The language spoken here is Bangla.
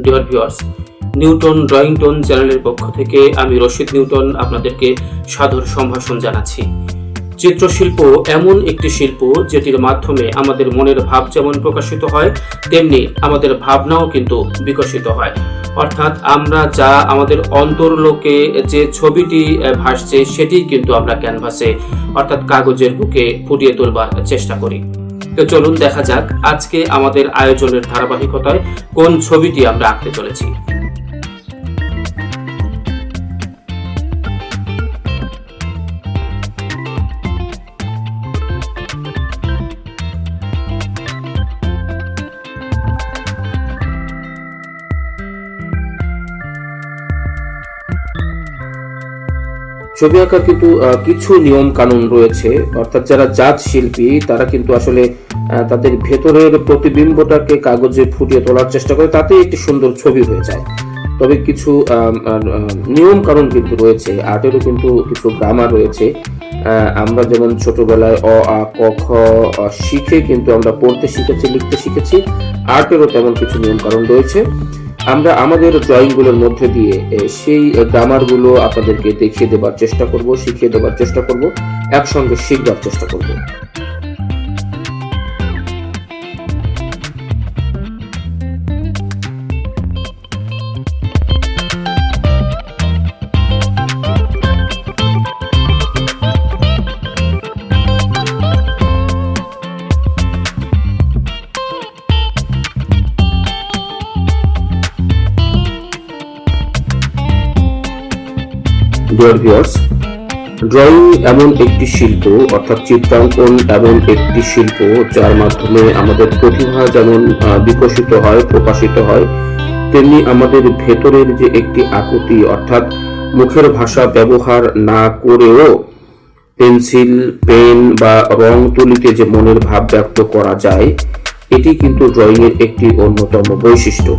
Dear viewers, Newton drawing tone চ্যানেলের পক্ষ থেকে আমি রশিদ নিউটন আপনাদেরকে সাদর সম্ভাষণ জানাচ্ছি। চিত্রশিল্প এমন একটি শিল্প যেটির মাধ্যমে আমাদের মনের ভাব যেমন প্রকাশিত হয়, তেমনি আমাদের ভাবনাও কিন্তু বিকশিত হয়। অর্থাৎ আমরা যা আমাদের অন্তর্লোকে যে ছবিটি ভাসছে সেটি কিন্তু আমরা ক্যানভাসে অর্থাৎ কাগজের বুকে ফুটিয়ে তোলবার চেষ্টা করি। তো চলুন দেখা যাক আজকে আমাদের আয়োজনের ধারাবাহিকতায় কোন ছবিটি আমরা আঁকতে চলেছি। ছবি আঁকার কিন্তু কিছু নিয়ম কানুন রয়েছে, অর্থাৎ যারা জাত শিল্পী তারা কিন্তু আসলে তাদের ভেতরের প্রতিবিম্বটাকে কাগজে ফুটিয়ে তোলার চেষ্টা করে, তাতে একটি সুন্দর ছবি হয়ে যায়। তবে কিছু নিয়ম কানুন কিন্তু রয়েছে, আর্টেরও কিন্তু কিছু গ্রামার রয়েছে। আমরা যেমন ছোটবেলায় অ আ ক খ শিখে কিন্তু আমরা পড়তে শিখেছি, লিখতে শিখেছি, আর্টেরও তেমন কিছু নিয়ম কানুন রয়েছে। আমরা আমাদের ড্রয়িং গুলোর মধ্যে দিয়ে সেই গ্রামার গুলো আপনাদেরকে দেখিয়ে দেবার চেষ্টা করব, শিখিয়ে দেবার চেষ্টা করব, একসঙ্গে শিখবার চেষ্টা করব। ডিয়ার ভিউয়ার্স, ড্রয়িং এমন একটি শিল্প, অর্থাৎ চিত্রাঙ্কন এমন একটি শিল্প যার মাধ্যমে আমাদের প্রতিভা যেমন বিকশিত হয়, প্রকাশিত হয়, তেমনি আমাদের ভেতরের যে একটি আকুতি, অর্থাৎ মুখের ভাষা ব্যবহার না করেও পেন্সিল, পেন বা রং তুলিতে যে মনের ভাব ব্যক্ত করা যায়, এটি কিন্তু ড্রয়িং এর একটি অন্যতম বৈশিষ্ট্য।